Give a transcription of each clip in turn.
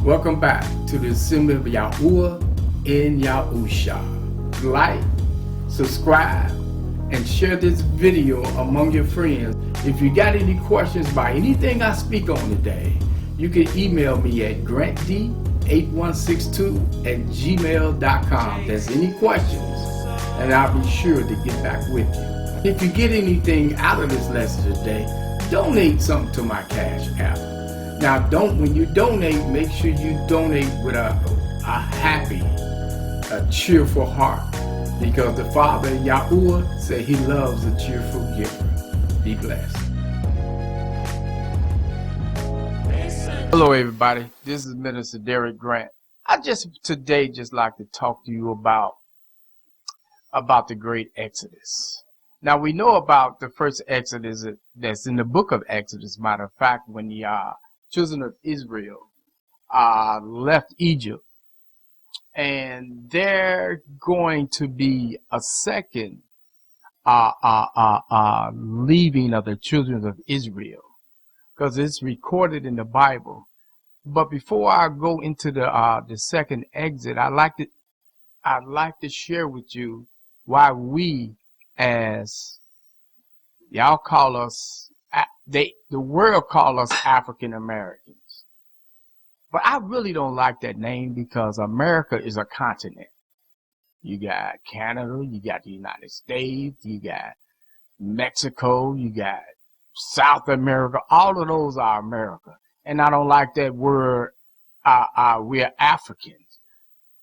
Welcome back to the Assembly of Yahuwah in Yahusha. Like, subscribe, and share this video among your friends. If you got any questions about anything I speak on today, you can email me at grantd8162@gmail.com. There's any questions, and I'll be sure to get back with you. If you get anything out of this lesson today, donate something to my Cashapp. Now, when you donate, make sure you donate with a happy, a cheerful heart, because the Father Yahuwah said He loves a cheerful giver. Be blessed. Hello, everybody. This is Minister Derek Grant. I just like to talk to you about the great Exodus. Now, we know about the first Exodus that's in the book of Exodus. Matter of fact, when the children of Israel left Egypt, and they're going to be a second leaving of the children of Israel, because it's recorded in the Bible. But before I go into the second exit, I'd like to share with you why we, as y'all call us, the world call us African Americans. But I really don't like that name, because America is a continent. You got Canada, you got the United States, you got Mexico, you got South America. All of those are America. And I don't like that word, we're Africans.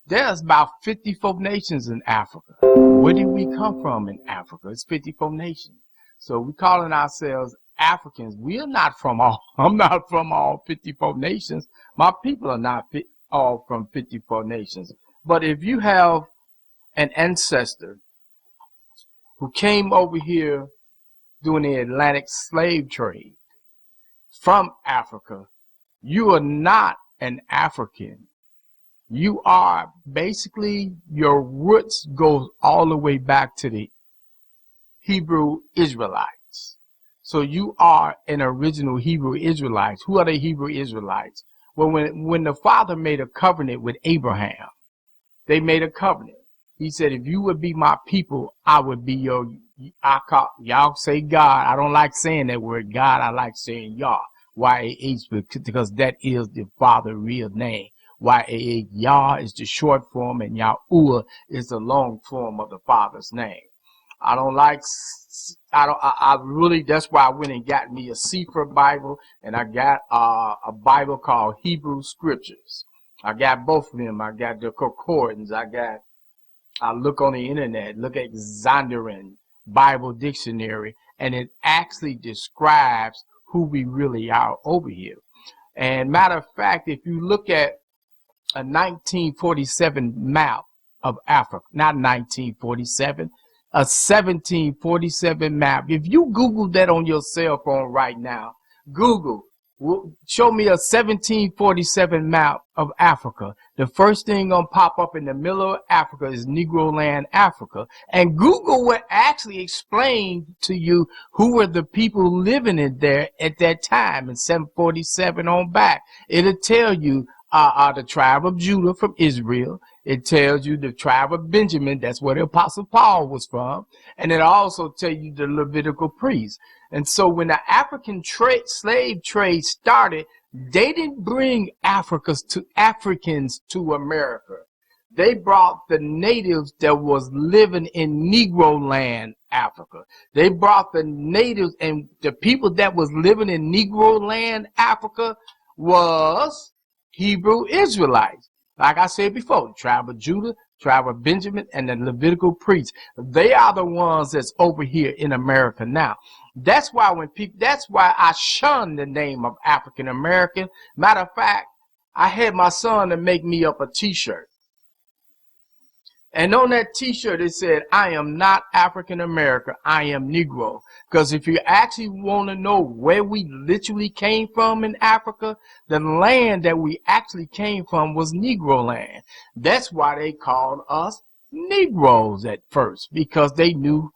There's about 54 nations in Africa. Where did we come from in Africa? It's 54 nations. So we're calling ourselves Africans. I'm not from all 54 nations. My people are not all from 54 nations. But if you have an ancestor who came over here during the Atlantic slave trade from Africa, you are not an African. You are basically, your roots go all the way back to the Hebrew Israelites. So you are an original Hebrew Israelite. Who are the Hebrew Israelites? Well, when the Father made a covenant with Abraham, they made a covenant. He said, if you would be my people, I would be y'all say God. I don't like saying that word God. I like saying Yah. Y-A-H, because that is the Father's real name. Y-A-H, Yah is the short form, and Yahuwah is the long form of the Father's name. That's why I went and got me a Sefer Bible, and I got a Bible called Hebrew Scriptures. I got both of them. I got the concordance. I look on the internet, look at Zondervan Bible Dictionary, and it actually describes who we really are over here. And matter of fact, if you look at a 1947 map of Africa, not 1947, a 1747 map. If you Google that on your cell phone right now, Google, show me a 1747 map of Africa. The first thing gonna pop up in the middle of Africa is Negro Land, Africa. And Google will actually explain to you who were the people living in there at that time in 747 on back. It'll tell you the tribe of Judah from Israel. It tells you the tribe of Benjamin. That's where the Apostle Paul was from. And it also tells you the Levitical priests. And so when the African slave trade started, they didn't bring Africans to America. They brought the natives that was living in Negro Land, Africa. They brought the natives, and the people that was living in Negro Land, Africa, was Hebrew Israelites. Like I said before, the tribe of Judah, tribe of Benjamin, and the Levitical priests. They are the ones that's over here in America now. That's why I shun the name of African American. Matter of fact, I had my son to make me up a t-shirt. And on that t-shirt, it said, I am not African American, I am Negro. Because if you actually want to know where we literally came from in Africa, the land that we actually came from was Negro land. That's why they called us Negroes at first, because they knew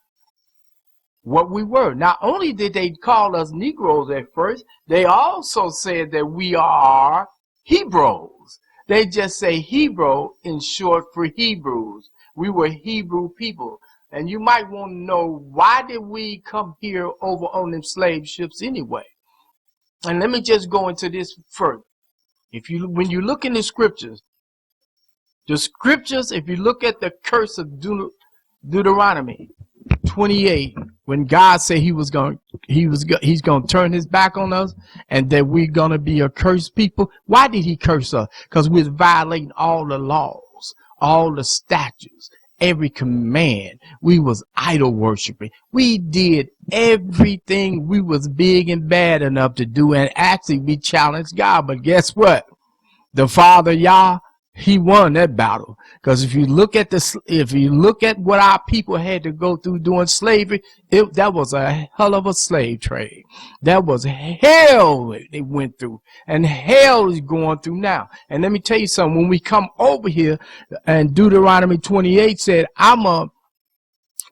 what we were. Not only did they call us Negroes at first, they also said that we are Hebrews. They just say Hebrew in short for Hebrews. We were Hebrew people. And you might want to know, why did we come here over on them slave ships anyway? And let me just go into this further. When you look in the scriptures, if you look at the curse of Deuteronomy 28, when God said he's going to turn his back on us and that we're going to be a cursed people. Why did he curse us? Because we was violating all the laws, all the statutes, every command. We was idol worshiping. We did everything we was big and bad enough to do, and actually we challenged God. But guess what? The Father Yah, he won that battle. Because if you look at what our people had to go through during slavery, that was a hell of a slave trade. That was hell they went through, and hell is going through now. And let me tell you something. When we come over here, and Deuteronomy 28 said, I'm gonna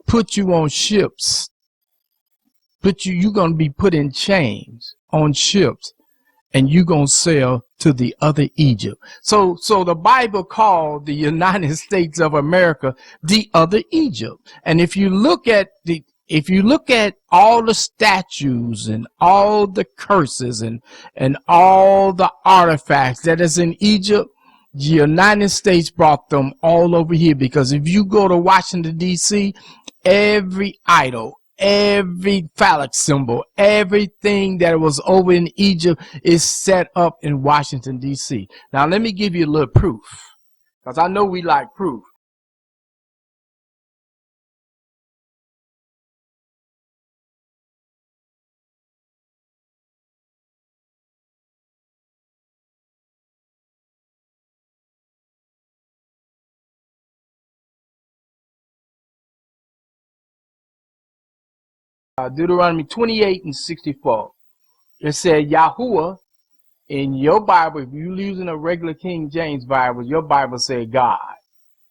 put you on ships. You're gonna be put in chains on ships, and you're going to sail to the other Egypt. So the Bible called the United States of America the other Egypt. And if you look at all the statues and all the curses and all the artifacts that is in Egypt, the United States brought them all over here. Because if you go to Washington, D.C., every idol, every phallic symbol, everything that was over in Egypt is set up in Washington, D.C. Now, let me give you a little proof, because I know we like proof. Deuteronomy 28 and 64. It said, Yahuwah, in your Bible, if you're using a regular King James Bible, your Bible said God.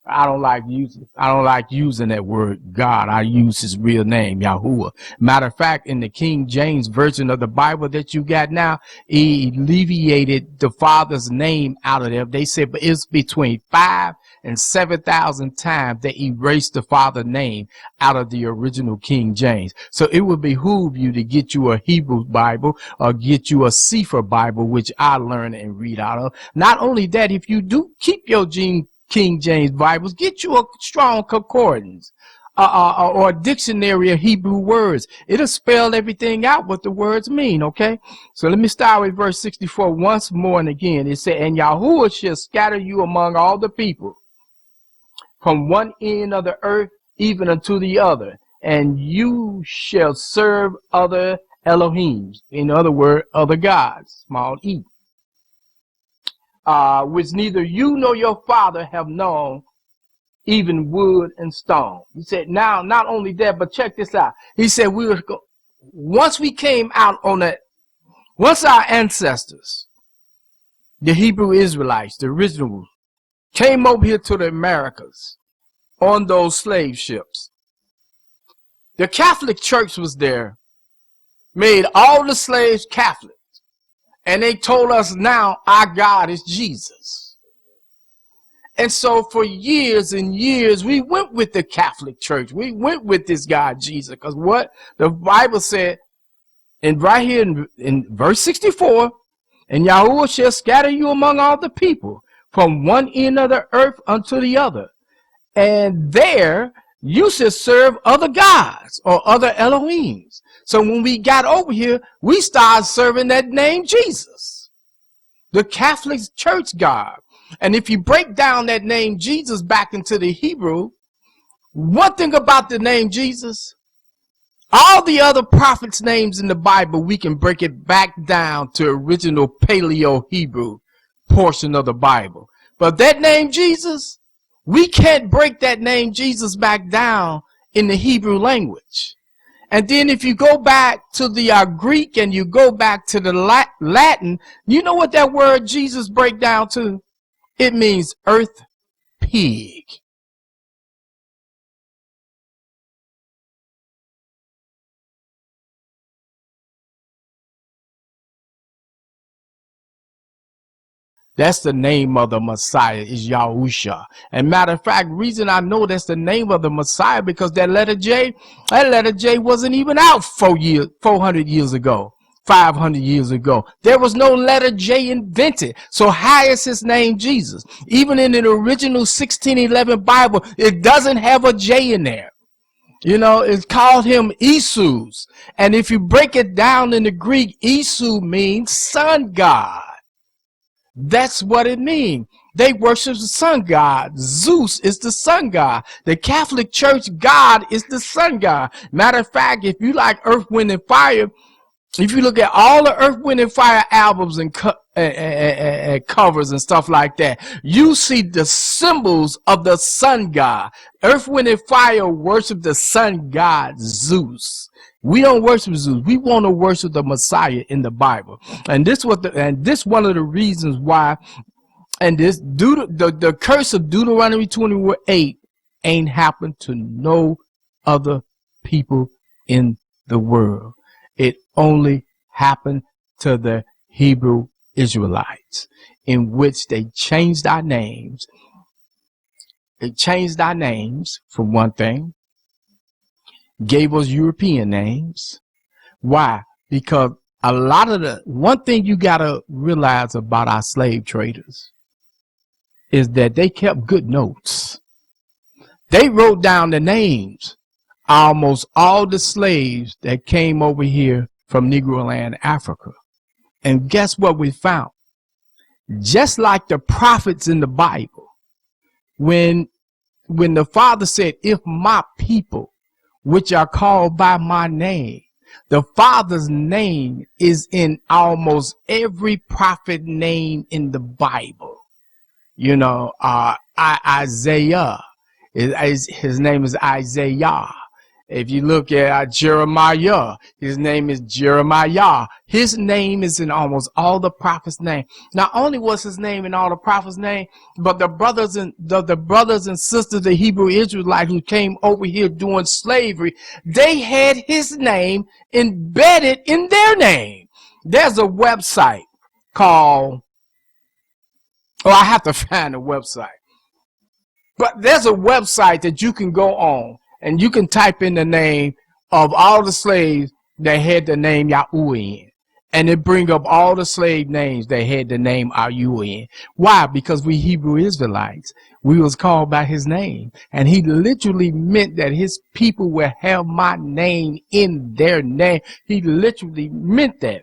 I don't like using that word God. I use his real name, Yahuwah. Matter of fact, in the King James version of the Bible that you got now, he alleviated the Father's name out of there. They said, but it's between 5,000 and 7,000 times they erased the Father's name out of the original King James. So it would behoove you to get you a Hebrew Bible or get you a Sefer Bible, which I learn and read out of. Not only that, if you do keep your King James Bibles, get you a strong concordance or a dictionary of Hebrew words. It'll spell everything out what the words mean, okay? So let me start with verse 64 once more and again. It said, and Yahuwah shall scatter you among all the people from one end of the earth even unto the other, and you shall serve other Elohims, in other words, other gods, small e, which neither you nor your father have known, even wood and stone. He said, now, not only that, but check this out. He said, once we came out on that, once our ancestors, the Hebrew Israelites, the original, came over here to the Americas on those slave ships, the Catholic Church was there, made all the slaves Catholic, and they told us now our God is Jesus. And so for years and years, we went with the Catholic Church. We went with this God, Jesus, because what the Bible said, and right here in verse 64, and Yahuwah shall scatter you among all the people from one end of the earth unto the other. And there you shall serve other gods or other Elohims. So when we got over here, we started serving that name Jesus, the Catholic Church God. And if you break down that name Jesus back into the Hebrew, one thing about the name Jesus, all the other prophets' names in the Bible, we can break it back down to original Paleo Hebrew portion of the Bible. But that name Jesus, we can't break that name Jesus back down in the Hebrew language. And then if you go back to the Greek and you go back to the Latin, you know what that word Jesus break down to? It means earth pig. That's the name of the Messiah, is Yahusha. And matter of fact, reason I know that's the name of the Messiah, because that letter J wasn't even out 400 years ago, 500 years ago. There was no letter J invented. So how is his name Jesus? Even in the original 1611 Bible, it doesn't have a J in there. You know, it's called him Isus. And if you break it down in the Greek, Isu means sun god. That's what it means. They worship the sun god. Zeus is the sun god. The Catholic Church God is the sun god. Matter of fact, if you like Earth, Wind, and Fire, if you look at all the Earth, Wind, and Fire albums and covers and stuff like that, you see the symbols of the sun god. Earth, Wind, and Fire worship the sun god Zeus. We don't worship Zeus. We want to worship the Messiah in the Bible. And this one of the reasons why, and the curse of Deuteronomy 28 ain't happened to no other people in the world. It only happened to the Hebrew Israelites, in which they changed our names. They changed our names, for one thing. Gave us European names. Why? Because a lot of one thing you got to realize about our slave traders is that they kept good notes. They wrote down the names almost all the slaves that came over here from Negro land, Africa. And guess what we found? Just like the prophets in the Bible, when the Father said, if my people, which are called by my name, the Father's name is in almost every prophet name in the Bible. You know, Isaiah, his name is Isaiah. If you look at Jeremiah, his name is Jeremiah. His name is in almost all the prophets' name. Not only was his name in all the prophets' name, but the brothers and sisters, the Hebrew Israelites who came over here doing slavery, they had his name embedded in their name. There's a website called, I have to find a website. But there's a website that you can go on, and you can type in the name of all the slaves that had the name Yahuwah in. And it bring up all the slave names that had the name Yahuwah in. Why? Because we Hebrew Israelites, we was called by his name. And he literally meant that his people will have my name in their name. He literally meant that.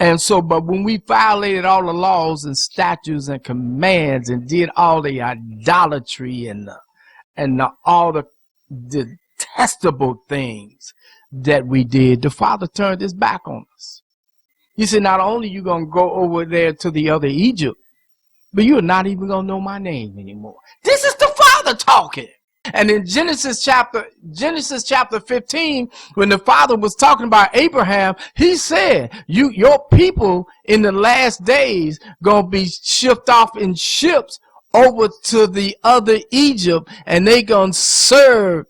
And so, but when we violated all the laws and statutes and commands and did all the idolatry and all the detestable things that we did, the Father turned his back on us. He said, not only you going to go over there to the other Egypt, but you're not even going to know my name anymore. This is the Father talking. And in Genesis chapter 15, when the Father was talking about Abraham, he said, your people in the last days going to be shipped off in ships over to the other Egypt, and they going to serve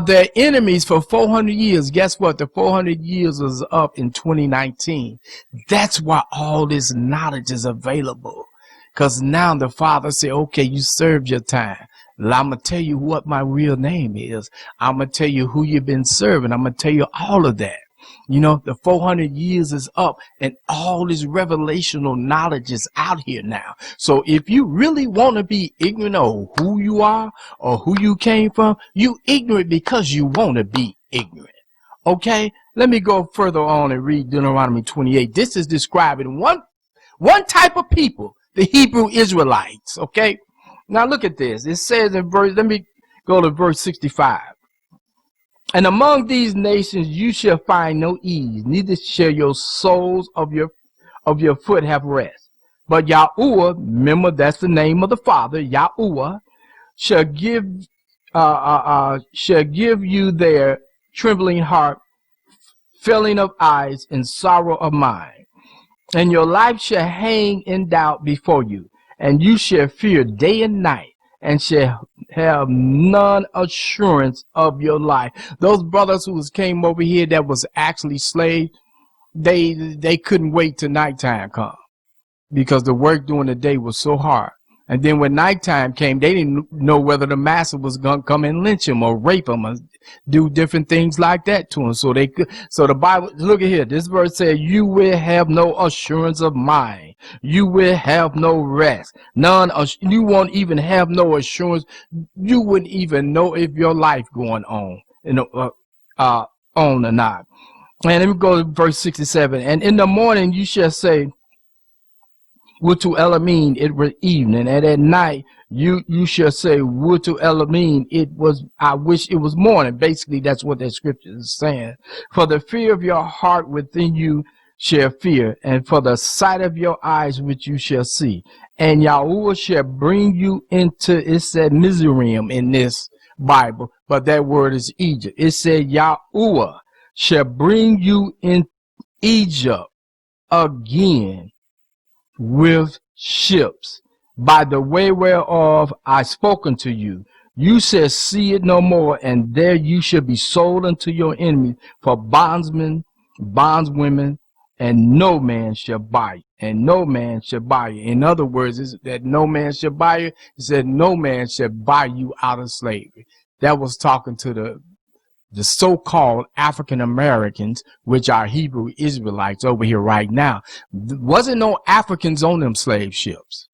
their enemies for 400 years. Guess what? The 400 years is up in 2019. That's why all this knowledge is available. Because now the Father said, okay, you served your time. I'm going to tell you what my real name is. I'm going to tell you who you've been serving. I'm going to tell you all of that. You know, the 400 years is up, and all this revelational knowledge is out here now. So if you really want to be ignorant of who you are or who you came from, you ignorant because you want to be ignorant. Okay, let me go further on and read Deuteronomy 28. This is describing one type of people, the Hebrew Israelites. Okay, now look at this. It says in verse, let me go to verse 65. And among these nations you shall find no ease, neither shall your soles of your foot have rest. But Yahuwah, remember that's the name of the Father, Yahuwah, shall give you their trembling heart, failing of eyes, and sorrow of mind. And your life shall hang in doubt before you, and you shall fear day and night, and shall have none assurance of your life. Those brothers who came over here that was actually slaves, they couldn't wait till nighttime come. because the work during the day was so hard. And then when nighttime came, they didn't know whether the master was going to come and lynch him or rape him or do different things like that to him. So they could, so the Bible, look at here, this verse says, you will have no assurance of mind. You will have no rest. None, you won't even have no assurance. You wouldn't even know if your life going on, on or not. And let me go to verse 67. And in the morning you shall say, Wutu Elamine, it was evening, and at night you shall say, Wutu Elamine, it was, I wish it was morning. Basically, that's what that scripture is saying. For the fear of your heart within you shall fear, and for the sight of your eyes which you shall see. And Yahuwah shall bring you into, it said Mizraim in this Bible, but that word is Egypt. It said Yahuwah shall bring you in Egypt again with ships, by the way whereof I spoken to you. You shall see it no more, and there you shall be sold unto your enemies for bondsmen, bondswomen, and no man shall buy you. And no man shall buy you. In other words, is that no man shall buy you. It said no man shall buy you out of slavery. That was talking to the so-called African Americans, which are Hebrew Israelites over here right now. Wasn't no Africans on them slave ships.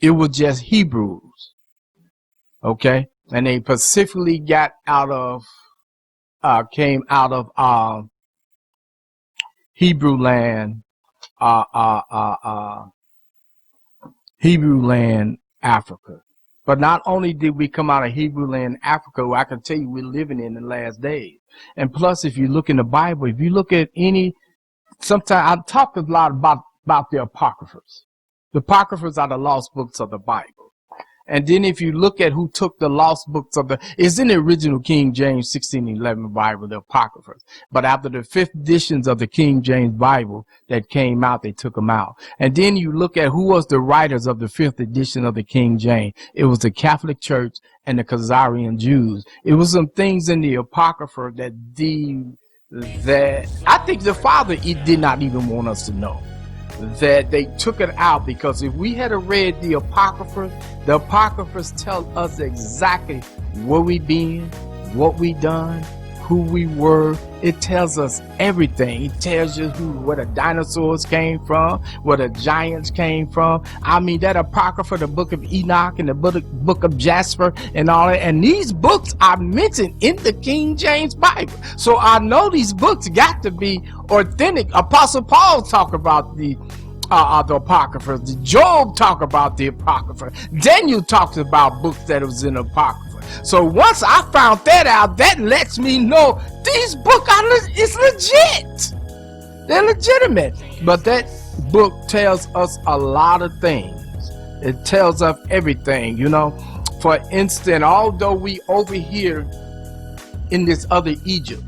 It was just Hebrews. Okay. And they specifically got out of, came out of, Hebrew land, Hebrew land, Africa. But not only did we come out of Hebrew land, Africa, I can tell you we're living in the last days. And plus, if you look in the Bible, if you look at sometimes I talk a lot about the Apocryphas. The Apocryphas are the lost books of the Bible. And then if you look at who took the lost books it's in the original King James 1611 Bible, the Apocryphas. But after the 5th editions of the King James Bible that came out, they took them out. And then you look at who was the writers of the 5th edition of the King James. It was the Catholic Church and the Khazarian Jews. It was some things in the Apocrypha that I think the Father did not even want us to know. That they took it out, because if we had read the Apocryphas tell us exactly where we been, what we done, who we were. It tells us everything. It tells you where the dinosaurs came from, where the giants came from. I mean, that Apocrypha, the book of Enoch and the book of Jasper and all that. And these books are mentioned in the King James Bible. So I know these books got to be authentic. Apostle Paul talked about the Apocrypha. Job talked about the Apocrypha. Daniel talks about books that was in the Apocrypha. So once I found that out, that lets me know these books it's legit. They're legitimate. But that book tells us a lot of things. It tells us everything, you know. For instance, although we over here in this other Egypt,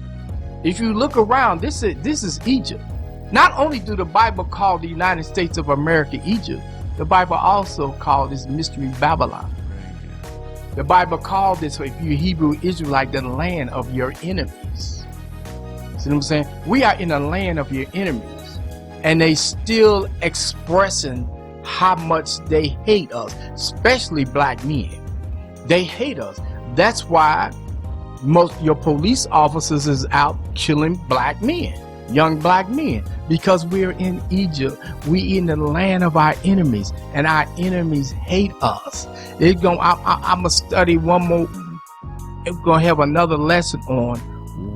if you look around, this is Egypt. Not only do the Bible call the United States of America Egypt, the Bible also called this mystery Babylon. The Bible called this, if you're Hebrew Israelite, the land of your enemies. See what I'm saying? We are in the land of your enemies. And they still expressing how much they hate us, especially black men. They hate us. That's why most your police officers is out killing black men, young black men, because we're in Egypt. We in the land of our enemies, and our enemies hate us. I'm gonna study one more. We're gonna have another lesson on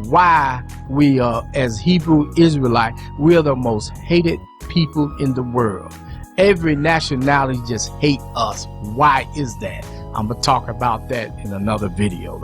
why we are, as Hebrew Israelite, we are the most hated people in the world. Every nationality just hate us. Why is that? I'm gonna talk about that in another video.